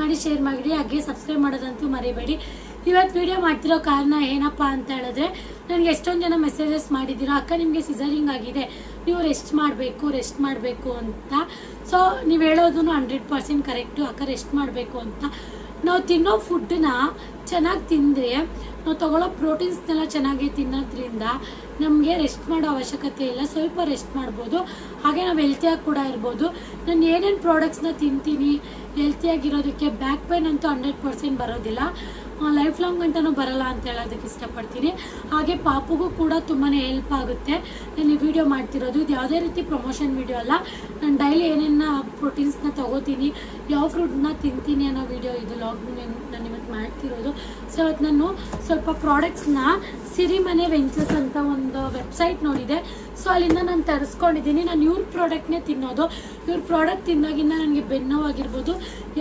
ಮಾಡಿ ಶೇರ್ ಮಾಡಿ ಹಾಗೆ ಸಬ್ಸ್ಕ್ರೈಬ್ ಮಾಡೋದಂತೂ ಮರಿಬೇಡಿ. ಇವತ್ತು ವಿಡಿಯೋ ಮಾಡ್ತಿರೋ ಕಾರಣ ಏನಪ್ಪ ಅಂತ ಹೇಳಿದ್ರೆ, ನನಗೆ ಎಷ್ಟೊಂದು ಜನ ಮೆಸೇಜಸ್ ಮಾಡಿದ್ದೀರಾ, ಅಕ್ಕ ನಿಮಗೆ ಸಿಸರಿಂಗ್ ಆಗಿದೆ, ನೀವು ರೆಸ್ಟ್ ಮಾಡಬೇಕು ಅಂತ. ಸೊ ನೀವು ಹೇಳೋದು 100% ಕರೆಕ್ಟು, ಅಕ್ಕ ರೆಸ್ಟ್ ಮಾಡಬೇಕು ಅಂತ. ನಾವು ತಿನ್ನೋ ಫುಡ್ಡನ್ನ ಚೆನ್ನಾಗಿ ತಿಂದರೆ, ನಾವು ತಗೊಳ್ಳೋ ಪ್ರೋಟೀನ್ಸ್ನೆಲ್ಲ ಚೆನ್ನಾಗಿ ತಿನ್ನೋದ್ರಿಂದ ನಮಗೆ ರೆಸ್ಟ್ ಮಾಡೋ ಅವಶ್ಯಕತೆ ಇಲ್ಲ. ಸ್ವಲ್ಪ ರೆಸ್ಟ್ ಮಾಡ್ಬೋದು, ಹಾಗೆ ನಾವು ಹೆಲ್ತಿಯಾಗಿ ಕೂಡ ಇರ್ಬೋದು. ನಾನು ಏನೇನು ಪ್ರಾಡಕ್ಟ್ಸ್ನ ತಿಂತೀನಿ ಹೆಲ್ತಿಯಾಗಿರೋದಕ್ಕೆ, ಬ್ಯಾಕ್ ಪೇನ್ ಅಂತೂ 100% ಬರೋದಿಲ್ಲ, ಲೈಫ್ ಲಾಂಗ್ ಅಂತಲೂ ಬರಲ್ಲ ಅಂತ ಹೇಳೋದಕ್ಕೆ ಇಷ್ಟಪಡ್ತೀನಿ. ಹಾಗೆ ಪಾಪುಗೂ ಕೂಡ ತುಂಬಾ ಹೆಲ್ಪ್ ಆಗುತ್ತೆ ನಾನು ಈ ವಿಡಿಯೋ ಮಾಡ್ತಿರೋದು. ಇದು ಯಾವುದೇ ರೀತಿ ಪ್ರಮೋಷನ್ ವಿಡಿಯೋ ಅಲ್ಲ, ನಾನು ಡೈಲಿ ಏನೇನು ಪ್ರೋಟೀನ್ಸ್ನ ತೊಗೋತೀನಿ, ಯಾವ ಫ್ರೂಟ್ನ ತಿಂತೀನಿ ಅನ್ನೋ ವಿಡಿಯೋ ಇದು ಲಾಗ್ ನಾನು ಇವತ್ತು ಮಾಡ್ತಿರೋದು. ಸೊ ಇವತ್ತು ನಾನು ಸ್ವಲ್ಪ ಪ್ರಾಡಕ್ಟ್ಸ್ನ ಸಿರಿಮನೆ ವೆಂಚರ್ಸ್ ಅಂತ ಒಂದು ವೆಬ್ಸೈಟ್ ನೋಡಿದೆ. ಸೊ ಅಲ್ಲಿಂದ ನಾನು ತರಿಸ್ಕೊಂಡಿದ್ದೀನಿ. ನಾನು ಇವ್ರ ಪ್ರಾಡಕ್ಟ್ನೇ ತಿನ್ನೋದು. ಇವ್ರ ಪ್ರಾಡಕ್ಟ್ ತಿಂದಾಗಿಂದ ನನಗೆ ಬೆನ್ನೋವಾಗಿರ್ಬೋದು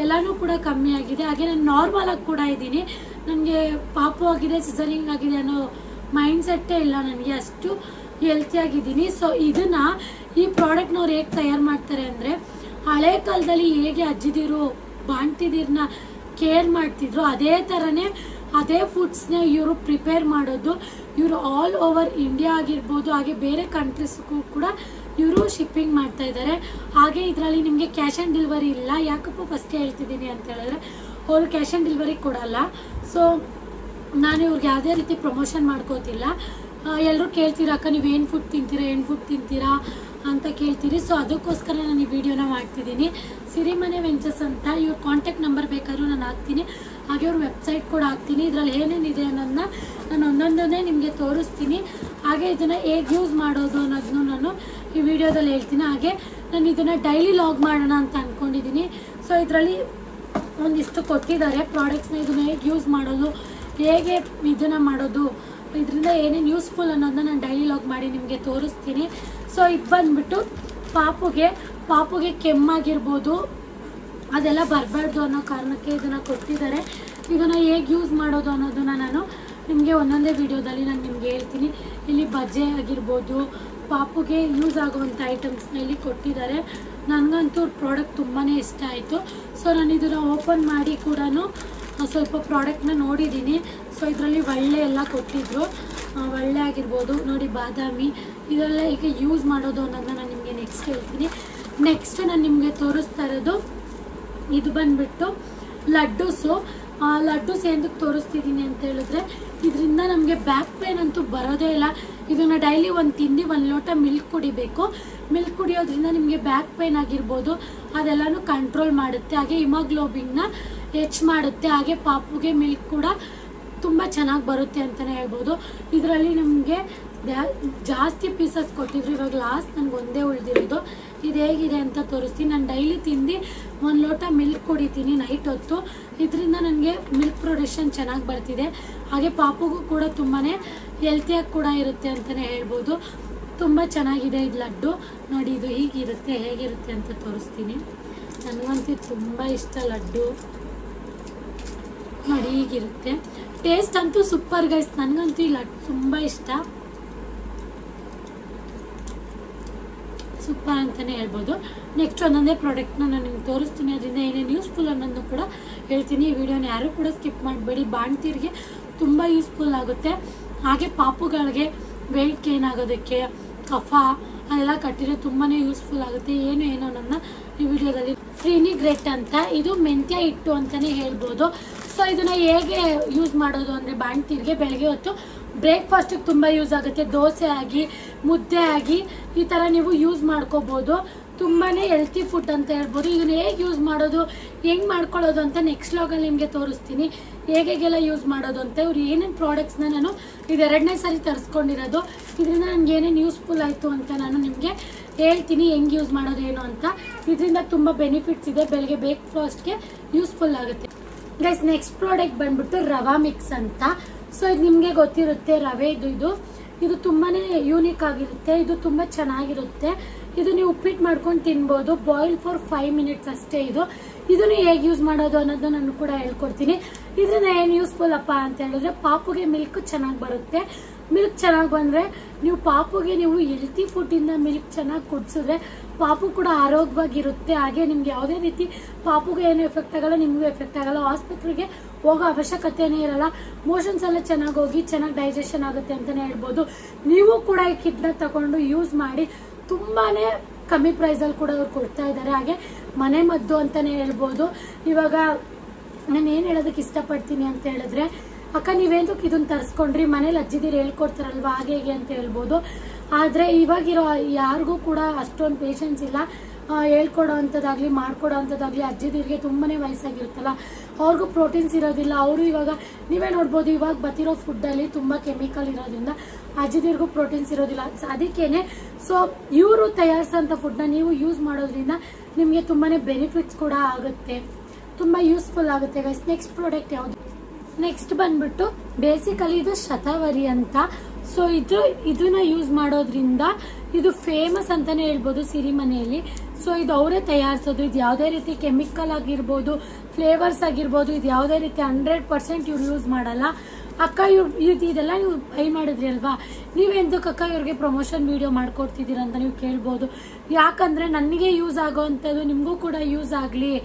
ಎಲ್ಲನೂ ಕೂಡ ಕಮ್ಮಿ ಆಗಿದೆ. ಹಾಗೆ ನಾನು ನಾರ್ಮಲಾಗಿ ಕೂಡ ಇದ್ದೀನಿ. ನನಗೆ ಪಾಪು ಆಗಿದೆ, ಸಿಸರಿಂಗ್ ಆಗಿದೆ ಅನ್ನೋ ಮೈಂಡ್ಸೆಟ್ಟೇ ಇಲ್ಲ ನನಗೆ, ಅಷ್ಟು ಹೆಲ್ತಿಯಾಗಿದ್ದೀನಿ. ಸೊ ಈ ಪ್ರಾಡಕ್ಟ್ನವ್ರು ಹೇಗೆ ತಯಾರು ಮಾಡ್ತಾರೆ ಅಂದರೆ, ಹಳೆ ಕಾಲದಲ್ಲಿ ಹೇಗೆ ಅಜ್ಜಿದಿರು ಬಾಣ್ತಿದಿರನ್ನ ಕೇರ್ ಮಾಡ್ತಿದ್ರು ಅದೇ ಥರನೇ ಅದೇ ಫುಡ್ಸ್ನ ಇವರು ಪ್ರಿಪೇರ್ ಮಾಡೋದು. ಇವರು ಆಲ್ ಓವರ್ ಇಂಡಿಯಾ ಆಗಿರ್ಬೋದು, ಹಾಗೆ ಬೇರೆ ಕಂಟ್ರೀಸ್ಗೂ ಕೂಡ ಇವರು ಶಿಪ್ಪಿಂಗ್ ಮಾಡ್ತಾ ಇದ್ದಾರೆ. ಹಾಗೆ ಇದರಲ್ಲಿ ನಿಮಗೆ ಕ್ಯಾಶ್ ಆನ್ ಡೆಲಿವರಿ ಇಲ್ಲ. ಯಾಕಪ್ಪ ಫಸ್ಟ್ ಹೇಳ್ತಿದ್ದೀನಿ ಅಂತ ಹೇಳಿದ್ರೆ, ಅವರು ಕ್ಯಾಶ್ ಆನ್ ಡೆಲಿವರಿ ಕೊಡಲ್ಲ. ಸೊ ನಾನು ಇವ್ರಿಗೆ ಯಾವುದೇ ರೀತಿ ಪ್ರಮೋಷನ್ ಮಾಡ್ಕೋತಿಲ್ಲ. ಎಲ್ಲರೂ ಕೇಳ್ತೀರಾ ಅಕ್ಕ ನೀವು ಏನು ಫುಡ್ ತಿಂತೀರಾ ಅಂತ ಕೇಳ್ತೀರಿ. ಸೊ ಅದಕ್ಕೋಸ್ಕರ ನಾನು ಈ ವಿಡಿಯೋನ ಮಾಡ್ತಿದ್ದೀನಿ. ಸಿರಿಮನೆ ವೆಂಚರ್ಸ್ ಅಂತ ಇವ್ರ ಕಾಂಟ್ಯಾಕ್ಟ್ ನಂಬರ್ ಬೇಕಾದ್ರೂ ನಾನು ಹಾಕ್ತೀನಿ, ಹಾಗೆ ಅವ್ರ ವೆಬ್ಸೈಟ್ ಕೂಡ ಹಾಕ್ತೀನಿ. ಇದರಲ್ಲಿ ಏನೇನಿದೆ ಅನ್ನೋದನ್ನ ನಾನು ಒಂದೊಂದನ್ನೇ ನಿಮಗೆ ತೋರಿಸ್ತೀನಿ. ಹಾಗೆ ಇದನ್ನು ಹೇಗೆ ಯೂಸ್ ಮಾಡೋದು ಅನ್ನೋದನ್ನು ನಾನು ಈ ವಿಡಿಯೋದಲ್ಲಿ ಹೇಳ್ತೀನಿ. ಹಾಗೆ ನಾನು ಇದನ್ನು ಡೈಲಿ ಲಾಗ್ ಮಾಡೋಣ ಅಂತ ಅಂದ್ಕೊಂಡಿದ್ದೀನಿ. ಸೊ ಇದರಲ್ಲಿ ಒಂದಿಷ್ಟು ಕೊಟ್ಟಿದ್ದಾರೆ ಪ್ರಾಡಕ್ಟ್ಸ್ನ, ಇದನ್ನು ಹೇಗೆ ಯೂಸ್ ಮಾಡೋದು, ಹೇಗೆ ಇದನ್ನು ಮಾಡೋದು, ಇದರಿಂದ ಏನೇನು ಯೂಸ್ಫುಲ್ ಅನ್ನೋದನ್ನ ನಾನು ಡೈಲಿ ಲಾಗ್ ಮಾಡಿ ನಿಮಗೆ ತೋರಿಸ್ತೀನಿ. ಸೊ ಇದು ಬಂದುಬಿಟ್ಟು ಪಾಪುಗೆ ಕೆಮ್ಮಾಗಿರ್ಬೋದು ಅದೆಲ್ಲ ಬರಬಾರ್ದು ಅನ್ನೋ ಕಾರಣಕ್ಕೆ ಇದನ್ನು ಕೊಟ್ಟಿದ್ದಾರೆ. ಇದನ್ನು ಹೇಗೆ ಯೂಸ್ ಮಾಡೋದು ಅನ್ನೋದನ್ನ ನಾನು ನಿಮಗೆ ಒಂದೊಂದೇ ವಿಡಿಯೋದಲ್ಲಿ ನಾನು ನಿಮಗೆ ಹೇಳ್ತೀನಿ. ಇಲ್ಲಿ ಬಜ್ಜೆ ಆಗಿರ್ಬೋದು, ಪಾಪುಗೆ ಯೂಸ್ ಆಗುವಂಥ ಐಟಮ್ಸ್ನ ಇಲ್ಲಿ ಕೊಟ್ಟಿದ್ದಾರೆ. ನನಗಂತೂ ಪ್ರಾಡಕ್ಟ್ ತುಂಬಾ ಇಷ್ಟ ಆಯಿತು. ಸೊ ನಾನು ಇದನ್ನು ಓಪನ್ ಮಾಡಿ ಕೂಡ ಸ್ವಲ್ಪ ಪ್ರಾಡಕ್ಟ್ನ ನೋಡಿದ್ದೀನಿ. ಸೊ ಇದರಲ್ಲಿ ಒಳ್ಳೆ ಎಲ್ಲ ಕೊಟ್ಟಿದ್ರು, ಒಳ್ಳೆ ಆಗಿರ್ಬೋದು ನೋಡಿ, ಬಾದಾಮಿ, ಇದೆಲ್ಲ ಈಗ ಯೂಸ್ ಮಾಡೋದು ಅನ್ನೋದನ್ನ ನಾನು ನಿಮಗೆ ನೆಕ್ಸ್ಟ್ ಹೇಳ್ತೀನಿ. ನೆಕ್ಸ್ಟ್ ನಾನು ನಿಮಗೆ ತೋರಿಸ್ತಾ ಇರೋದು ಇದು ಬಂದುಬಿಟ್ಟು ಲಡ್ಡೂಸು. ಲಡ್ಡೂಸ್ ಏನಕ್ಕೆ ತೋರಿಸ್ತಿದ್ದೀನಿ ಅಂತ ಹೇಳಿದ್ರೆ, ಇದರಿಂದ ನಮಗೆ ಬ್ಯಾಕ್ ಪೇನ್ ಅಂತೂ ಬರೋದೇ ಇಲ್ಲ. ಇದನ್ನು ಡೈಲಿ ಒಂದು ಲೋಟ ಮಿಲ್ಕ್ ಕುಡಿಬೇಕು. ಮಿಲ್ಕ್ ಕುಡಿಯೋದ್ರಿಂದ ನಿಮಗೆ ಬ್ಯಾಕ್ ಪೇನ್ ಆಗಿರ್ಬೋದು ಅದೆಲ್ಲನೂ ಕಂಟ್ರೋಲ್ ಮಾಡುತ್ತೆ. ಹಾಗೆ ಹಿಮೋಗ್ಲೋಬಿನ್ನ ಹೆಚ್ಚು ಮಾಡುತ್ತೆ. ಹಾಗೆ ಪಾಪುಗೆ ಮಿಲ್ಕ್ ಕೂಡ ತುಂಬ ಚೆನ್ನಾಗಿ ಬರುತ್ತೆ ಅಂತಲೇ ಹೇಳ್ಬೋದು. ಇದರಲ್ಲಿ ನಮಗೆ ಜಾಸ್ತಿ ಪೀಸಸ್ ಕೊಟ್ಟಿದ್ರು. ಇವಾಗ ಲಾಸ್ಟ್ ನನಗೆ ಒಂದೇ ಉಳಿದಿರೋದು. ಇದು ಹೇಗಿದೆ ಅಂತ ತೋರಿಸ್ತೀನಿ. ನಾನು ಡೈಲಿ ತಿಂದು 1 ಲೋಟ ಮಿಲ್ಕ್ ಕುಡಿತೀನಿ ನೈಟ್ ಹೊತ್ತು. ಇದರಿಂದ ನನಗೆ ಮಿಲ್ಕ್ ಪ್ರೊಡಕ್ಷನ್ ಚೆನ್ನಾಗಿ ಬರ್ತಿದೆ. ಹಾಗೆ ಪಾಪುಗೂ ಕೂಡ ತುಂಬಾ ಹೆಲ್ತಿಯಾಗಿ ಕೂಡ ಇರುತ್ತೆ ಅಂತಲೇ ಹೇಳ್ಬೋದು. ತುಂಬ ಚೆನ್ನಾಗಿದೆ ಇದು ಲಡ್ಡು. ನೋಡಿ ಇದು ಹೇಗಿರುತ್ತೆ ಅಂತ ತೋರಿಸ್ತೀನಿ. ನನಗಂತೂ ತುಂಬ ಇಷ್ಟ ಲಡ್ಡು. ನೋಡಿ ಹೀಗಿರುತ್ತೆ. ಟೇಸ್ಟ್ ಅಂತೂ ಸೂಪರ್ ಗೈಸ್. ನನಗಂತೂ ಈ ಲಡ್ಡು ತುಂಬ ಇಷ್ಟ, ಸೂಪರ್ ಅಂತಲೇ ಹೇಳ್ಬೋದು. ನೆಕ್ಸ್ಟ್ ಒಂದೊಂದೇ ಪ್ರಾಡಕ್ಟ್ನ ನಾನು ನಿಮ್ಗೆ ತೋರಿಸ್ತೀನಿ. ಅದರಿಂದ ಏನೇನು ಯೂಸ್ಫುಲ್ ಅನ್ನೋದನ್ನು ಕೂಡ ಹೇಳ್ತೀನಿ. ಈ ವಿಡಿಯೋನ ಯಾರೂ ಕೂಡ ಸ್ಕಿಪ್ ಮಾಡಬೇಡಿ. ಬಾಣ್ತಿರಿಗೆ ತುಂಬ ಯೂಸ್ಫುಲ್ ಆಗುತ್ತೆ. ಹಾಗೆ ಪಾಪುಗಳಿಗೆ ವೆಯ್ಟ್ ಗೇನ್ ಆಗೋದಕ್ಕೆ, ಕಫ ಅದೆಲ್ಲ ಕಟ್ಟಿದ್ರೆ ತುಂಬಾ ಯೂಸ್ಫುಲ್ ಆಗುತ್ತೆ. ಏನು ಅನ್ನೋದನ್ನ ಈ ವಿಡಿಯೋದಲ್ಲಿ. ಫ್ರೀನಿಗ್ರೇಟ್ ಅಂತ, ಇದು ಮೆಂತ್ಯ ಹಿಟ್ಟು ಅಂತಲೇ ಹೇಳ್ಬೋದು. ಸೊ ಇದನ್ನು ಹೇಗೆ ಯೂಸ್ ಮಾಡೋದು ಅಂದರೆ, ಬಾಣ್ತಿರಿಗೆ ಬೆಳಗ್ಗೆ ಹೊತ್ತು ಬ್ರೇಕ್ಫಾಸ್ಟಿಗೆ ತುಂಬ ಯೂಸ್ ಆಗುತ್ತೆ. ದೋಸೆ ಆಗಿ, ಮುದ್ದೆ ಆಗಿ ಈ ಥರ ನೀವು ಯೂಸ್ ಮಾಡ್ಕೋಬೋದು. ತುಂಬಾ ಹೆಲ್ತಿ ಫುಡ್ ಅಂತ ಹೇಳ್ಬೋದು. ಇದನ್ನು ಹೇಗೆ ಯೂಸ್ ಮಾಡೋದು, ಹೆಂಗೆ ಮಾಡ್ಕೊಳ್ಳೋದು ಅಂತ ನೆಕ್ಸ್ಟ್ ಲಾಗಲ್ಲಿ ನಿಮಗೆ ತೋರಿಸ್ತೀನಿ. ಹೇಗೆಲ್ಲ ಯೂಸ್ ಮಾಡೋದು ಅಂತ. ಇವ್ರು ಏನೇನು ಪ್ರಾಡಕ್ಟ್ಸ್ನ ನಾನು ಇದು 2ನೇ ಸಾರಿ ತರಿಸ್ಕೊಂಡಿರೋದು. ಇದರಿಂದ ನನಗೆ ಏನೇನು ಯೂಸ್ಫುಲ್ ಆಯಿತು ಅಂತ ನಾನು ನಿಮಗೆ ಹೇಳ್ತೀನಿ, ಹೆಂಗೆ ಯೂಸ್ ಮಾಡೋದು ಏನು ಅಂತ. ಇದರಿಂದ ತುಂಬ ಬೆನಿಫಿಟ್ಸ್ ಇದೆ. ಬೆಳಗ್ಗೆ ಬ್ರೇಕ್ಫಾಸ್ಟ್ಗೆ ಯೂಸ್ಫುಲ್ ಆಗುತ್ತೆ ಗೈಸ್. ನೆಕ್ಸ್ಟ್ ಪ್ರಾಡಕ್ಟ್ ಬಂದ್ಬಿಟ್ಟು ರವಾ ಮಿಕ್ಸ್ ಅಂತ. ಸೊ ಇದು ನಿಮಗೆ ಗೊತ್ತಿರುತ್ತೆ, ರವೆ ಇದು ತುಂಬಾ ಯೂನಿಕ್ ಆಗಿರುತ್ತೆ. ಇದು ತುಂಬ ಚೆನ್ನಾಗಿರುತ್ತೆ. ಇದು ನೀವು ಉಪ್ಪಿಟ್ಟು ಮಾಡ್ಕೊಂಡು ತಿನ್ಬೋದು. ಬಾಯ್ಲ್ ಫಾರ್ 5 ಮಿನಿಟ್ಸ್ ಅಷ್ಟೇ. ಇದನ್ನು ಹೇಗೆ ಯೂಸ್ ಮಾಡೋದು ಅನ್ನೋದು ನಾನು ಕೂಡ ಹೇಳ್ಕೊಡ್ತೀನಿ. ಇದರಿಂದ ಏನು ಯೂಸ್ಫುಲ್ ಅಪ್ಪ ಅಂತ ಹೇಳಿದ್ರೆ, ಪಾಪುಗೆ ಮಿಲ್ಕ್ ಚೆನ್ನಾಗಿ ಬರುತ್ತೆ. ಮಿಲ್ಕ್ ಚೆನ್ನಾಗಿ ಬಂದರೆ ನೀವು ಪಾಪುಗೆ ನೀವು ಹೆಲ್ತಿ ಫುಡ್ಡಿಂದ ಮಿಲ್ಕ್ ಚೆನ್ನಾಗಿ ಕುಡಿಸಿದ್ರೆ ಪಾಪು ಕೂಡ ಆರೋಗ್ಯವಾಗಿರುತ್ತೆ. ಹಾಗೆ ನಿಮ್ಗೆ ಯಾವುದೇ ರೀತಿ ಪಾಪುಗೆ ಏನು ಎಫೆಕ್ಟ್ ಆಗಲ್ಲ, ನಿಮಗೂ ಎಫೆಕ್ಟ್ ಆಗಲ್ಲ. ಆಸ್ಪತ್ರೆಗೆ ಹೋಗೋ ಅವಶ್ಯಕತೆನೇ ಇರಲ್ಲ. ಮೋಷನ್ಸ್ ಎಲ್ಲ ಚೆನ್ನಾಗಿ ಹೋಗಿ ಚೆನ್ನಾಗಿ ಡೈಜೆಷನ್ ಆಗುತ್ತೆ ಅಂತಾನೆ ಹೇಳ್ಬೋದು. ನೀವು ಕೂಡ ಈ ಕಿಟ್ನ ತಗೊಂಡು ಯೂಸ್ ಮಾಡಿ. ತುಂಬಾನೇ ಕಮ್ಮಿ ಪ್ರೈಸಲ್ಲಿ ಕೂಡ ಅವ್ರು ಕೊಡ್ತಾ ಇದ್ದಾರೆ. ಹಾಗೆ ಮನೆ ಮದ್ದು ಅಂತಾನೆ ಹೇಳ್ಬೋದು. ಇವಾಗ ನಾನು ಏನು ಹೇಳೋದಕ್ಕೆ ಇಷ್ಟಪಡ್ತೀನಿ ಅಂತ ಹೇಳಿದ್ರೆ, ಅಕ್ಕ ನೀವೇಂದಕ್ಕೆ ಇದನ್ನ ತರಿಸ್ಕೊಂಡ್ರಿ, ಮನೇಲಿ ಅಜ್ಜಿದಿರು ಹೇಳ್ಕೊಡ್ತಾರಲ್ವಾ ಹಾಗೆ ಹೇಗೆ ಅಂತ ಹೇಳ್ಬೋದು. ಆದರೆ ಇವಾಗಿರೋ ಯಾರಿಗೂ ಕೂಡ ಅಷ್ಟೊಂದು ಪೇಷನ್ಸ್ ಇಲ್ಲ ಹೇಳ್ಕೊಡೋ ಅಂಥದ್ದಾಗಲಿ ಮಾಡ್ಕೊಡೋ ಅಂಥದ್ದಾಗಲಿ. ಅಜ್ಜಿದಿರಿಗೆ ತುಂಬಾನೇ ವಯಸ್ಸಾಗಿರುತ್ತಲ್ಲ, ಅವ್ರಿಗೂ ಪ್ರೋಟೀನ್ಸ್ ಇರೋದಿಲ್ಲ. ಅವರು ಇವಾಗ ನೀವೇ ನೋಡ್ಬೋದು, ಇವಾಗ ಬರ್ತಿರೋ ಫುಡ್ಡಲ್ಲಿ ತುಂಬ ಕೆಮಿಕಲ್ ಇರೋದ್ರಿಂದ ಅಜ್ಜಿದಿರಿಗೂ ಪ್ರೋಟೀನ್ಸ್ ಇರೋದಿಲ್ಲ. ಅದಕ್ಕೇನೆ ಸೊ ಇವರು ತಯಾರಿಸೋಂಥ ಫುಡ್ನ ನೀವು ಯೂಸ್ ಮಾಡೋದ್ರಿಂದ ನಿಮಗೆ ತುಂಬಾನೇ ಬೆನಿಫಿಟ್ಸ್ ಕೂಡ ಆಗುತ್ತೆ, ತುಂಬ ಯೂಸ್ಫುಲ್ ಆಗುತ್ತೆ ಗೈಸ್. ನೆಕ್ಸ್ಟ್ ಪ್ರಾಡಕ್ಟ್ ಯಾವುದು? ನೆಕ್ಸ್ಟ್ ಬಂದ್ಬಿಟ್ಟು ಬೇಸಿಕಲಿ ಇದು ಶತಾವರಿ ಅಂತ. ಸೊ ಇದನ್ನ ಯೂಸ್ ಮಾಡೋದ್ರಿಂದ ಇದು ಫೇಮಸ್ ಅಂತಾನೆ ಹೇಳ್ಬೋದು ಸಿರಿಮನೆಯಲ್ಲಿ. ಸೊ ಇದು ಅವರೇ ತಯಾರಿಸೋದು. ಇದು ಯಾವುದೇ ರೀತಿ ಕೆಮಿಕಲ್ ಆಗಿರ್ಬೋದು, ಫ್ಲೇವರ್ಸ್ ಆಗಿರ್ಬೋದು, ಇದು ಯಾವುದೇ ರೀತಿ 100% ಇವ್ರು ಯೂಸ್ ಮಾಡಲ್ಲ. ಅಕ್ಕ ಇದೆಲ್ಲ ನೀವು ಬೈ ಮಾಡಿದ್ರಿ ಅಲ್ವಾ, ನೀವೆಂದಕ್ಕೆ ಅಕ್ಕ ಇವ್ರಿಗೆ ಪ್ರಮೋಷನ್ ವಿಡಿಯೋ ಮಾಡ್ಕೊಡ್ತಿದ್ದೀರ ಅಂತ ನೀವು ಕೇಳ್ಬೋದು. ಯಾಕಂದ್ರೆ ನನಗೆ ಯೂಸ್ ಆಗೋವಂಥದ್ದು ನಿಮಗೂ ಕೂಡ ಯೂಸ್ ಆಗಲಿ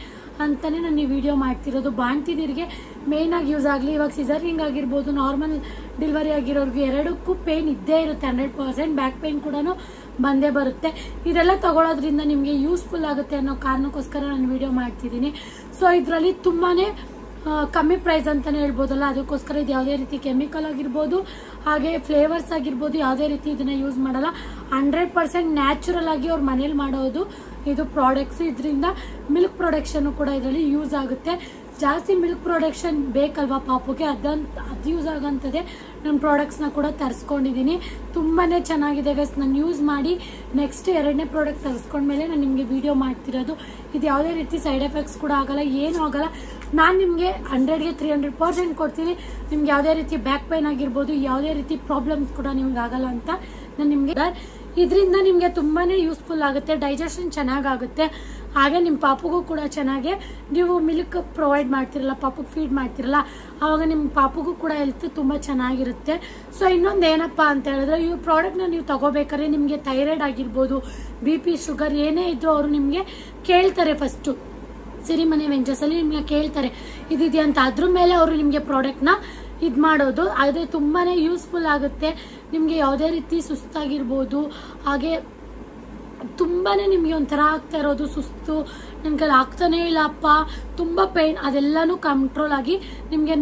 ಅಂತಾನೆ ನಾನು ಈ ವಿಡಿಯೋ ಮಾಡ್ತಿರೋದು. ಬಾಣ್ತಿದಿರಿಗೆ ಮೇನ್ ಆಗಿ ಯೂಸ್ ಆಗಲಿ. ಇವಾಗ ಸಿಸರಿಂಗ್ ಆಗಿರ್ಬೋದು, ನಾರ್ಮಲ್ ಡೆಲಿವರಿ ಆಗಿರೋರ್ಗೆ ಎರಡಕ್ಕೂ ಪೇನ್ ಇದ್ದೇ ಇರುತ್ತೆ 100%. ಬ್ಯಾಕ್ ಪೇನ್ ಕೂಡ ಬಂದೇ ಬರುತ್ತೆ. ಇದೆಲ್ಲ ತಗೊಳ್ಳೋದ್ರಿಂದ ನಿಮಗೆ ಯೂಸ್ಫುಲ್ ಆಗುತ್ತೆ ಅನ್ನೋ ಕಾರಣಕ್ಕೋಸ್ಕರ ನಾನು ವಿಡಿಯೋ ಮಾಡ್ತಿದ್ದೀನಿ. ಸೊ ಇದರಲ್ಲಿ ತುಂಬಾನೇ ಕಮ್ಮಿ ಪ್ರೈಸ್ ಅಂತಾನೆ ಹೇಳ್ಬೋದಲ್ಲ, ಅದಕ್ಕೋಸ್ಕರ ಇದು ಯಾವುದೇ ರೀತಿ ಕೆಮಿಕಲ್ ಆಗಿರ್ಬೋದು, ಹಾಗೆ ಫ್ಲೇವರ್ಸ್ ಆಗಿರ್ಬೋದು, ಯಾವುದೇ ರೀತಿ ಇದನ್ನ ಯೂಸ್ ಮಾಡಲ್ಲ. 100% ನ್ಯಾಚುರಲ್ ಆಗಿ ಅವ್ರ ಮನೇಲಿ ಮಾಡೋದು ಇದು ಪ್ರಾಡಕ್ಟ್ಸ್. ಇದರಿಂದ ಮಿಲ್ಕ್ ಪ್ರೊಡಕ್ಷನ್ ಕೂಡ ಇದರಲ್ಲಿ ಯೂಸ್ ಆಗುತ್ತೆ. ಜಾಸ್ತಿ ಮಿಲ್ಕ್ ಪ್ರೊಡಕ್ಷನ್ ಬೇಕಲ್ವಾ ಪಾಪುಗೆ, ಅದು ಯೂಸ್ ಆಗೋಂಥದ್ದೇ ನನ್ನ ಪ್ರಾಡಕ್ಟ್ಸ್ನ ಕೂಡ ತರಿಸ್ಕೊಂಡಿದ್ದೀನಿ. ತುಂಬಾನೇ ಚೆನ್ನಾಗಿದೆ ಗೈಸ್. ನಾನು ಯೂಸ್ ಮಾಡಿ ನೆಕ್ಸ್ಟ್ 2ನೇ ಪ್ರಾಡಕ್ಟ್ ತರಿಸ್ಕೊಂಡ್ಮೇಲೆ ನಾನು ನಿಮಗೆ ವಿಡಿಯೋ ಮಾಡ್ತಿರೋದು. ಇದು ಯಾವುದೇ ರೀತಿ ಸೈಡ್ ಎಫೆಕ್ಟ್ಸ್ ಕೂಡ ಆಗಲ್ಲ, ಏನೂ ಆಗಲ್ಲ. ನಾನು ನಿಮಗೆ 100ಗೆ 300% ಕೊಡ್ತೀನಿ. ನಿಮ್ಗೆ ಯಾವುದೇ ರೀತಿ ಬ್ಯಾಕ್ ಪೈನ್ ಆಗಿರ್ಬೋದು, ಯಾವುದೇ ರೀತಿ ಪ್ರಾಬ್ಲಮ್ಸ್ ಕೂಡ ನಿಮ್ಗೆ ಆಗಲ್ಲ ಅಂತ ನಾನು ನಿಮಗೆ. ಇದರಿಂದ ನಿಮಗೆ ತುಂಬಾನೇ ಯೂಸ್ಫುಲ್ ಆಗುತ್ತೆ, ಡೈಜೆಷನ್ ಚೆನ್ನಾಗಾಗುತ್ತೆ. ಹಾಗೆ ನಿಮ್ಮ ಪಾಪುಗೂ ಕೂಡ ಚೆನ್ನಾಗಿ ನೀವು ಮಿಲ್ಕ್ ಪ್ರೊವೈಡ್ ಮಾಡ್ತಿರಲ್ಲ, ಪಾಪುಗೆ ಫೀಡ್ ಮಾಡ್ತಿರಲ್ಲ, ಆವಾಗ ನಿಮ್ಮ ಪಾಪುಗೂ ಕೂಡ ಹೆಲ್ತ್ ತುಂಬ ಚೆನ್ನಾಗಿರುತ್ತೆ. ಸೊ ಇನ್ನೊಂದು ಏನಪ್ಪ ಅಂತ ಹೇಳಿದ್ರೆ, ಈ ಪ್ರಾಡಕ್ಟ್ನ ನೀವು ತಗೋಬೇಕಾದ್ರೆ ನಿಮಗೆ ಥೈರಾಯ್ಡ್ ಆಗಿರ್ಬೋದು, BP, ಶುಗರ್ ಏನೇ ಇದ್ರೂ ಅವರು ನಿಮಗೆ ಕೇಳ್ತಾರೆ. ಫಸ್ಟು ಸಿರಿಮನೆ ವೆಂಚರ್ಸಲ್ಲಿ ನಿಮಗೆ ಕೇಳ್ತಾರೆ ಇದಿದೆಯಾ ಅಂತ. ಅದ್ರ ಮೇಲೆ ಅವರು ನಿಮಗೆ ಪ್ರಾಡಕ್ಟ್ನ ಇದು ಮಾಡೋದು. ಆದರೆ ತುಂಬಾನೇ ಯೂಸ್ಫುಲ್ ಆಗುತ್ತೆ. ನಿಮಗೆ ಯಾವುದೇ ರೀತಿ ಸುಸ್ತಾಗಿರ್ಬೋದು, ಹಾಗೆ ತುಂಬಾನೇ ನಿಮಗೆ ಒಂಥರ ಆಗ್ತಾ ಇರೋದು, ಸುಸ್ತು, ನನ್ನ ಕೈಲಿ ಆಗ್ತಾನೆ ಇಲ್ಲಪ್ಪ, ತುಂಬ ಪೇನ್, ಅದೆಲ್ಲನೂ ಕಂಟ್ರೋಲ್ ಆಗಿ ನಿಮಗೆ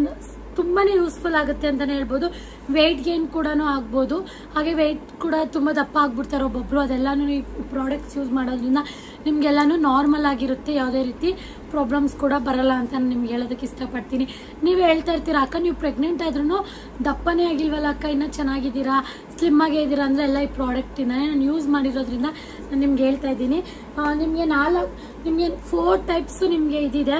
ತುಂಬಾನೇ ಯೂಸ್ಫುಲ್ ಆಗುತ್ತೆ ಅಂತಾನೆ ಹೇಳ್ಬೋದು. ವೆಯ್ಟ್ ಗೇನ್ ಕೂಡ ಆಗ್ಬೋದು. ಹಾಗೆ ವೆಯ್ಟ್ ಕೂಡ ತುಂಬ ದಪ್ಪ ಆಗ್ಬಿಡ್ತಾರೆ ಒಬ್ಬೊಬ್ರು. ಅದೆಲ್ಲಾನು ಈ ಪ್ರಾಡಕ್ಟ್ಸ್ ಯೂಸ್ ಮಾಡೋದ್ರಿಂದ ನಿಮ್ಗೆಲ್ಲಾನು ನಾರ್ಮಲ್ ಆಗಿರುತ್ತೆ, ಯಾವುದೇ ರೀತಿ ಪ್ರಾಬ್ಲಮ್ಸ್ ಕೂಡ ಬರಲ್ಲ ಅಂತ ನಾನು ನಿಮ್ಗೆ ಹೇಳೋದಕ್ಕೆ ಇಷ್ಟಪಡ್ತೀನಿ. ನೀವು ಹೇಳ್ತಾ ಇರ್ತೀರಾ ಅಕ್ಕ ನೀವು ಪ್ರೆಗ್ನೆಂಟ್ ಆದ್ರೂ ದಪ್ಪನೇ ಆಗಿಲ್ವಲ್ಲ ಅಕ್ಕ, ಇನ್ನೂ ಚೆನ್ನಾಗಿದ್ದೀರಾ, ಸ್ಲಿಮ್ ಆಗೇ ಇದ್ದೀರಾ ಅಂದರೆ ಎಲ್ಲ ಈ ಪ್ರಾಡಕ್ಟಿಂದಾನೆ ನಾನು ಯೂಸ್ ಮಾಡಿರೋದ್ರಿಂದ ನಾನು ನಿಮ್ಗೆ ಹೇಳ್ತಾ ಇದ್ದೀನಿ. ನಿಮಗೆ 4 ಟೈಪ್ಸು ನಿಮಗೆ ಇದಿದೆ.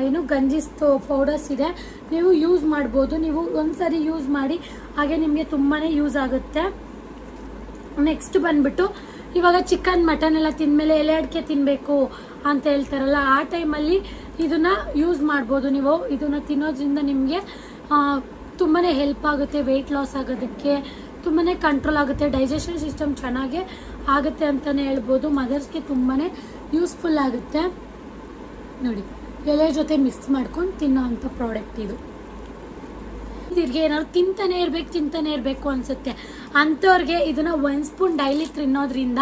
ಏನು ಗಂಜಿಸ್ತು ಪೌಡರ್ಸ್ ಇದೆ, ನೀವು ಯೂಸ್ ಮಾಡ್ಬೋದು. ನೀವು ಒಂದ್ಸರಿ ಯೂಸ್ ಮಾಡಿ, ಹಾಗೆ ನಿಮಗೆ ತುಂಬಾನೇ ಯೂಸ್ ಆಗುತ್ತೆ. ನೆಕ್ಸ್ಟ್ ಬಂದ್ಬಿಟ್ಟು ಇವಾಗ ಚಿಕನ್ ಮಟನ್ ಎಲ್ಲ ತಿಂದ್ಮೇಲೆ ಎಲೆ ಅಡಿಕೆ ತಿನ್ಬೇಕು ಅಂತ ಹೇಳ್ತಾರಲ್ಲ, ಆ ಟೈಮಲ್ಲಿ ಇದನ್ನ ಯೂಸ್ ಮಾಡ್ಬೋದು. ನೀವು ಇದನ್ನ ತಿನ್ನೋದ್ರಿಂದ ನಿಮಗೆ ತುಂಬಾನೇ ಹೆಲ್ಪ್ ಆಗುತ್ತೆ. ವೆಯ್ಟ್ ಲಾಸ್ ಆಗೋದಕ್ಕೆ ತುಂಬಾನೇ ಕಂಟ್ರೋಲ್ ಆಗುತ್ತೆ. ಡೈಜೆಷನ್ ಸಿಸ್ಟಮ್ ಚೆನ್ನಾಗಿ ಆಗುತ್ತೆ ಅಂತಾನೆ ಹೇಳ್ಬೋದು. ಮದರ್ಸ್ಗೆ ತುಂಬಾನೇ ಯೂಸ್ಫುಲ್ ಆಗುತ್ತೆ. ನೋಡಿ, ಎಲೆ ಜೊತೆ ಮಿಕ್ಸ್ ಮಾಡ್ಕೊಂಡು ತಿನ್ನೋ ಅಂಥ ಪ್ರಾಡಕ್ಟ್ ಇದು. ಇದ್ರಿಗೆ ಏನಾದ್ರು ತಿಂತಾನೆ ಇರಬೇಕು ಅನ್ಸುತ್ತೆ ಅಂಥವ್ರಿಗೆ ಇದನ್ನ 1 ಸ್ಪೂನ್ ಡೈಲಿ ತಿನ್ನೋದ್ರಿಂದ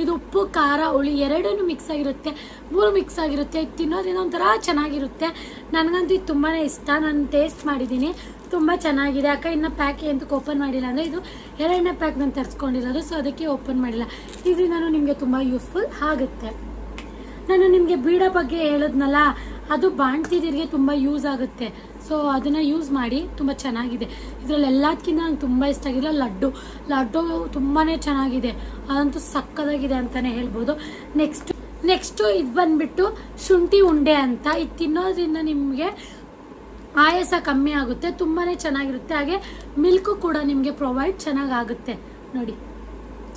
ಇದು ಉಪ್ಪು, ಖಾರ, ಹುಳಿ ಎರಡೂ ಮಿಕ್ಸ್ ಆಗಿರುತ್ತೆ, 3 ಮಿಕ್ಸ್ ಆಗಿರುತ್ತೆ. ಇದು ತಿನ್ನೋದ್ರಿಂದ ಒಂಥರ ಚೆನ್ನಾಗಿರುತ್ತೆ. ನನಗಂತೂ ಇದು ತುಂಬಾ ಇಷ್ಟ. ನಾನು ಟೇಸ್ಟ್ ಮಾಡಿದ್ದೀನಿ, ತುಂಬ ಚೆನ್ನಾಗಿದೆ. ಅಕ್ಕ ಇನ್ನು ಪ್ಯಾಕ್ ಎಂತಕ್ಕೆ ಓಪನ್ ಮಾಡಿಲ್ಲ ಅಂದರೆ ಇದು 2ನೇ ಪ್ಯಾಕ್ ನಾನು ತರಿಸ್ಕೊಂಡಿರೋದು, ಸೊ ಅದಕ್ಕೆ ಓಪನ್ ಮಾಡಿಲ್ಲ. ಇದರಿಂದ ನಿಮಗೆ ತುಂಬ ಯೂಸ್ಫುಲ್ ಆಗುತ್ತೆ. ನಾನು ನಿಮಗೆ ಬೀಡ ಬಗ್ಗೆ ಹೇಳಿದ್ನಲ್ಲ, ಅದು ಬಾಣ್ತಿದಿರಿಗೆ ತುಂಬ ಯೂಸ್ ಆಗುತ್ತೆ. ಸೊ ಅದನ್ನು ಯೂಸ್ ಮಾಡಿ, ತುಂಬ ಚೆನ್ನಾಗಿದೆ. ಇದರಲ್ಲಿ ಎಲ್ಲದಕ್ಕಿಂತ ನಂಗೆ ತುಂಬ ಇಷ್ಟ ಆಗಿಲ್ಲ ಲಡ್ಡು ತುಂಬಾ ಚೆನ್ನಾಗಿದೆ, ಅದಂತೂ ಸಕ್ಕದಾಗಿದೆ ಅಂತಲೇ ಹೇಳ್ಬೋದು. ನೆಕ್ಸ್ಟು ಇದು ಬಂದ್ಬಿಟ್ಟು ಶುಂಠಿ ಉಂಡೆ ಅಂತ. ಇದು ತಿನ್ನೋದ್ರಿಂದ ನಿಮಗೆ ಆಯಾಸ ಕಮ್ಮಿ ಆಗುತ್ತೆ, ತುಂಬಾ ಚೆನ್ನಾಗಿರುತ್ತೆ. ಹಾಗೆ ಮಿಲ್ಕು ಕೂಡ ನಿಮಗೆ ಪ್ರೊವೈಡ್ ಚೆನ್ನಾಗಾಗುತ್ತೆ. ನೋಡಿ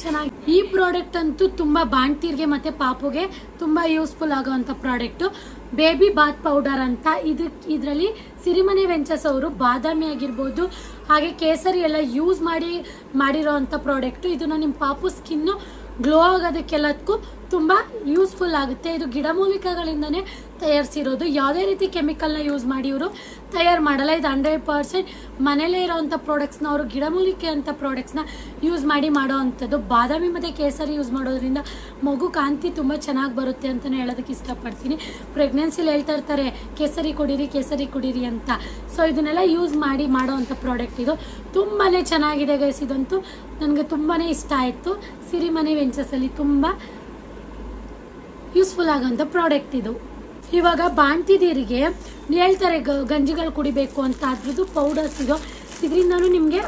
ಚೆನ್ನಾಗಿ. ಈ ಪ್ರಾಡಕ್ಟ್ ಅಂತೂ ತುಂಬ ಬಾಣ್ತೀರ್ಗೆ ಮತ್ತು ಪಾಪುಗೆ ತುಂಬ ಯೂಸ್ಫುಲ್ ಆಗೋವಂಥ ಪ್ರಾಡಕ್ಟು. ಬೇಬಿ ಬಾತ್ ಪೌಡರ್ ಅಂತ. ಇದರಲ್ಲಿ ಸಿರಿಮನೆ ವೆಂಚರ್ಸ್ ಅವರು ಬಾದಾಮಿ ಆಗಿರ್ಬೋದು ಹಾಗೆ ಕೇಸರಿ ಎಲ್ಲ ಯೂಸ್ ಮಾಡಿರೋ ಅಂಥ ಪ್ರಾಡಕ್ಟು. ಇದನ್ನು ನಿಮ್ಮ ಪಾಪು ಸ್ಕಿನ್ನು ಗ್ಲೋ ಆಗೋದಕ್ಕೆಲ್ಲದಕ್ಕೂ ತುಂಬ ಯೂಸ್ಫುಲ್ ಆಗುತ್ತೆ. ಇದು ಗಿಡಮೂಲಿಕೆಗಳಿಂದನೇ ತಯಾರಿಸಿರೋದು, ಯಾವುದೇ ರೀತಿ ಕೆಮಿಕಲ್ನ ಯೂಸ್ ಮಾಡಿ ಇವರು ತಯಾರು ಮಾಡಲ್ಲ. ಇದು 100% ಮನೇಲೇ ಇರೋವಂಥ ಪ್ರಾಡಕ್ಟ್ಸ್ನ ಅವರು ಗಿಡಮೂಲಿಕೆ ಅಂತ ಪ್ರಾಡಕ್ಟ್ಸ್ನ ಯೂಸ್ ಮಾಡಿ ಮಾಡೋ ಅಂಥದ್ದು. ಬಾದಾಮಿ ಮತ್ತು ಕೇಸರಿ ಯೂಸ್ ಮಾಡೋದ್ರಿಂದ ಮಗು ಕಾಂತಿ ತುಂಬ ಚೆನ್ನಾಗಿ ಬರುತ್ತೆ ಅಂತಲೇ ಹೇಳೋದಕ್ಕೆ ಇಷ್ಟಪಡ್ತೀನಿ. ಪ್ರೆಗ್ನೆನ್ಸಿಲಿ ಹೇಳ್ತಾ ಇರ್ತಾರೆ ಕೇಸರಿ ಕುಡೀರಿ ಅಂತ. ಸೊ ಇದನ್ನೆಲ್ಲ ಯೂಸ್ ಮಾಡಿ ಮಾಡೋ ಅಂಥ ಪ್ರಾಡಕ್ಟ್ ಇದು. ತುಂಬಾ ಚೆನ್ನಾಗಿದೆ ಗೈಸ್, ಇದಂತೂ ನನಗೆ ತುಂಬಾ ಇಷ್ಟ ಆಯಿತು. ಸಿರಿಮನೆ ವೆಂಚರ್ಸಲ್ಲಿ ತುಂಬ ಯೂಸ್ಫುಲ್ ಆಗೋಂಥ ಪ್ರಾಡಕ್ಟ್ ಇದು. ಇವಾಗ ಬಾಣ್ತಿದೀರಿಗೆ ಹೇಳ್ತಾರೆ ಗಂಜಿಗಳು ಕುಡಿಬೇಕು ಅಂತ, ಅದ್ರದ್ದು ಪೌಡರ್ಸ್ ಇದು. ಇದರಿಂದನೂ ನಿಮಗೆ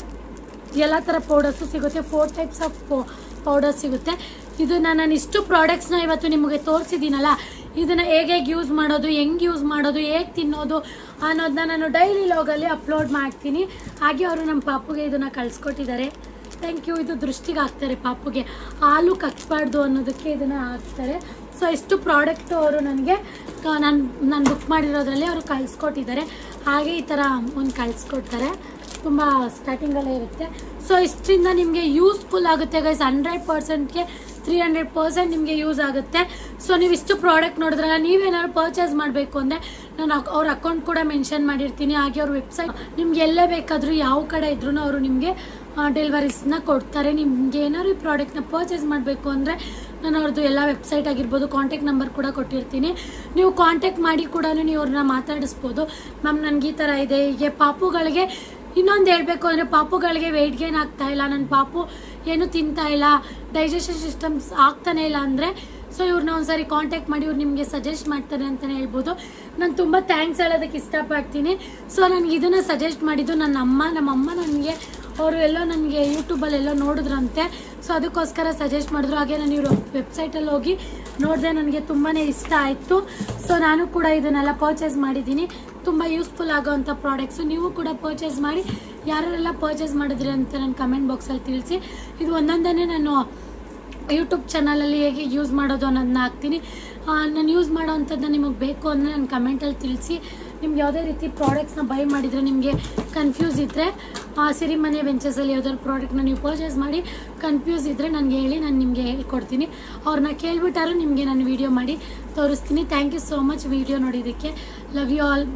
ಎಲ್ಲ ಥರ ಪೌಡರ್ಸು ಸಿಗುತ್ತೆ. 4 ಟೈಪ್ಸ್ ಆಫ್ ಪೌಡರ್ಸ್ ಸಿಗುತ್ತೆ. ಇದನ್ನು ನಾನು ಇಷ್ಟು ಪ್ರಾಡಕ್ಟ್ಸ್ನ ಇವತ್ತು ನಿಮಗೆ ತೋರಿಸಿದ್ದೀನಲ್ಲ, ಇದನ್ನು ಹೇಗೆ ಯೂಸ್ ಮಾಡೋದು, ಹೆಂಗೆ ಯೂಸ್ ಮಾಡೋದು, ಹೇಗೆ ತಿನ್ನೋದು ಅನ್ನೋದನ್ನ ನಾನು ಡೈಲಿ ಲಾಗಲ್ಲಿ ಅಪ್ಲೋಡ್ ಮಾಡ್ತೀನಿ. ಹಾಗೆ ಅವರು ನಮ್ಮ ಪಾಪುಗೆ ಇದನ್ನು ಕಳಿಸ್ಕೊಟ್ಟಿದ್ದಾರೆ. Thank you. ಇದು ದೃಷ್ಟಿಗೆ ಹಾಕ್ತಾರೆ, ಪಾಪುಗೆ ಹಾಲು ಕಕ್ಕಬಾರ್ದು ಅನ್ನೋದಕ್ಕೆ ಇದನ್ನು ಹಾಕ್ತಾರೆ. ಸೊ ಇಷ್ಟು ಪ್ರಾಡಕ್ಟು ಅವರು ನನಗೆ ನಾನು ಬುಕ್ ಮಾಡಿರೋದ್ರಲ್ಲಿ ಅವರು ಕಳಿಸ್ಕೊಟ್ಟಿದ್ದಾರೆ. ಹಾಗೆ ಈ ಥರ ಒಂದು ಕಳಿಸ್ಕೊಡ್ತಾರೆ, ತುಂಬ ಸ್ಟಾರ್ಟಿಂಗಲ್ಲೇ ಇರುತ್ತೆ. ಸೊ ಇಷ್ಟರಿಂದ ನಿಮಗೆ ಯೂಸ್ಫುಲ್ ಆಗುತ್ತೆ ಗೈಸ್. 100%ಗೆ 300% ನಿಮಗೆ ಯೂಸ್ ಆಗುತ್ತೆ. ಸೊ ನೀವು ಇಷ್ಟು ಪ್ರಾಡಕ್ಟ್ ನೋಡಿದ್ರಲ್ಲ, ನೀವೇನಾದ್ರು ಪರ್ಚೇಸ್ ಮಾಡಬೇಕು ಅಂದರೆ ನಾನು ಅವ್ರ ಅಕೌಂಟ್ ಕೂಡ ಮೆನ್ಷನ್ ಮಾಡಿರ್ತೀನಿ. ಹಾಗೆ ಅವ್ರ ವೆಬ್ಸೈಟ್ ನಿಮ್ಗೆ ಎಲ್ಲೇ ಬೇಕಾದರೂ ಯಾವ ಕಡೆ ಇದ್ರೂ ಅವರು ನಿಮಗೆ ಡೆಲಿವರೀಸ್ನ ಕೊಡ್ತಾರೆ. ನಿಮ್ಗೆ ಏನಾದ್ರು ಈ ಪ್ರಾಡಕ್ಟ್ನ ಪರ್ಚೇಸ್ ಮಾಡಬೇಕು ಅಂದರೆ ನಾನು ಅವ್ರದ್ದು ಎಲ್ಲ ವೆಬ್ಸೈಟ್ ಆಗಿರ್ಬೋದು, ಕಾಂಟ್ಯಾಕ್ಟ್ ನಂಬರ್ ಕೂಡ ಕೊಟ್ಟಿರ್ತೀನಿ. ನೀವು ಕಾಂಟ್ಯಾಕ್ಟ್ ಮಾಡಿ ಕೂಡ ನೀವು ಅವ್ರನ್ನ ಮಾತಾಡಿಸ್ಬೋದು. ಮ್ಯಾಮ್ ನನಗೆ ಈ ಥರ ಇದೆ. ಹೀಗೆ ಪಾಪುಗಳಿಗೆ ಇನ್ನೊಂದು ಹೇಳಬೇಕು ಅಂದರೆ, ಪಾಪುಗಳಿಗೆ ವೆಯ್ಟ್ ಗೇನ್ ಆಗ್ತಾ ಇಲ್ಲ, ನನ್ನ ಪಾಪು ಏನು ತಿಂತಾ ಇಲ್ಲ, ಡೈಜೆಷನ್ ಸಿಸ್ಟಮ್ಸ್ ಆಗ್ತಾನೆ ಇಲ್ಲ ಅಂದರೆ ಸೊ ಇವ್ರನ್ನ ಒಂದ್ಸರಿ ಕಾಂಟ್ಯಾಕ್ಟ್ ಮಾಡಿ ಇವ್ರು ನಿಮಗೆ ಸಜೆಸ್ಟ್ ಮಾಡ್ತಾರೆ ಅಂತಲೇ ಹೇಳ್ಬೋದು. ನಾನು ತುಂಬ ಥ್ಯಾಂಕ್ಸ್ ಹೇಳೋದಕ್ಕೆ ಇಷ್ಟಪಡ್ತೀನಿ. ಸೊ ನನಗೆ ಇದನ್ನು ಸಜೆಸ್ಟ್ ಮಾಡಿದ್ದು ನಮ್ಮಮ್ಮ ನನಗೆ ಅವರು ಎಲ್ಲೋ ನನಗೆ ಯೂಟ್ಯೂಬಲ್ಲೆಲ್ಲೋ ನೋಡಿದ್ರಂತೆ. ಸೊ ಅದಕ್ಕೋಸ್ಕರ ಸಜೆಸ್ಟ್ ಮಾಡಿದ್ರು. ಹಾಗೆ ನಾನು ಇವರು ವೆಬ್ಸೈಟಲ್ಲಿ ಹೋಗಿ ನೋಡಿದೆ, ನನಗೆ ತುಂಬಾ ಇಷ್ಟ ಆಯಿತು. ಸೊ ನಾನು ಕೂಡ ಇದನ್ನೆಲ್ಲ ಪರ್ಚೇಸ್ ಮಾಡಿದ್ದೀನಿ. ತುಂಬ ಯೂಸ್ಫುಲ್ ಆಗೋವಂಥ ಪ್ರಾಡಕ್ಟ್ಸು. ನೀವು ಕೂಡ ಪರ್ಚೇಸ್ ಮಾಡಿ. ಯಾರೆಲ್ಲ ಪರ್ಚೇಸ್ ಮಾಡಿದ್ರಿ ಅಂತ ನನ್ನ ಕಮೆಂಟ್ ಬಾಕ್ಸಲ್ಲಿ ತಿಳಿಸಿ. ಇದು ಒಂದೊಂದೇ ನಾನು ಯೂಟ್ಯೂಬ್ ಚಾನಲಲ್ಲಿ ಹೇಗೆ ಯೂಸ್ ಮಾಡೋದು ಅನ್ನೋದನ್ನ ಹಾಕ್ತೀನಿ. ನಾನು ಯೂಸ್ ಮಾಡೋ ಅಂಥದ್ದನ್ನ ನಿಮಗೆ ಬೇಕು ಅಂದರೆ ನನ್ನ ಕಮೆಂಟಲ್ಲಿ ತಿಳಿಸಿ. ನಿಮ್ಗೆ ಯಾವುದೇ ರೀತಿ ಪ್ರಾಡಕ್ಟ್ಸ್ನ ಬೈ ಮಾಡಿದರೆ ನಿಮಗೆ ಕನ್ಫ್ಯೂಸ್ ಇದ್ದರೆ, ಸಿರಿಮನೆ ವೆಂಚರ್ಸಲ್ಲಿ ಯಾವ್ದಾದ್ರು ಪ್ರಾಡಕ್ಟ್ನ ನೀವು ಪರ್ಚೇಸ್ ಮಾಡಿ ಕನ್ಫ್ಯೂಸ್ ಇದ್ದರೆ ನನಗೆ ಹೇಳಿ, ನಾನು ನಿಮಗೆ ಹೇಳ್ಕೊಡ್ತೀನಿ. ಅವ್ರನ್ನ ಕೇಳಿಬಿಟ್ಟಾರು ನಿಮಗೆ ನಾನು ವೀಡಿಯೋ ಮಾಡಿ ತೋರಿಸ್ತೀನಿ. Thank you so much video ನೋಡಿದ್ದಕ್ಕೆ. Love you all.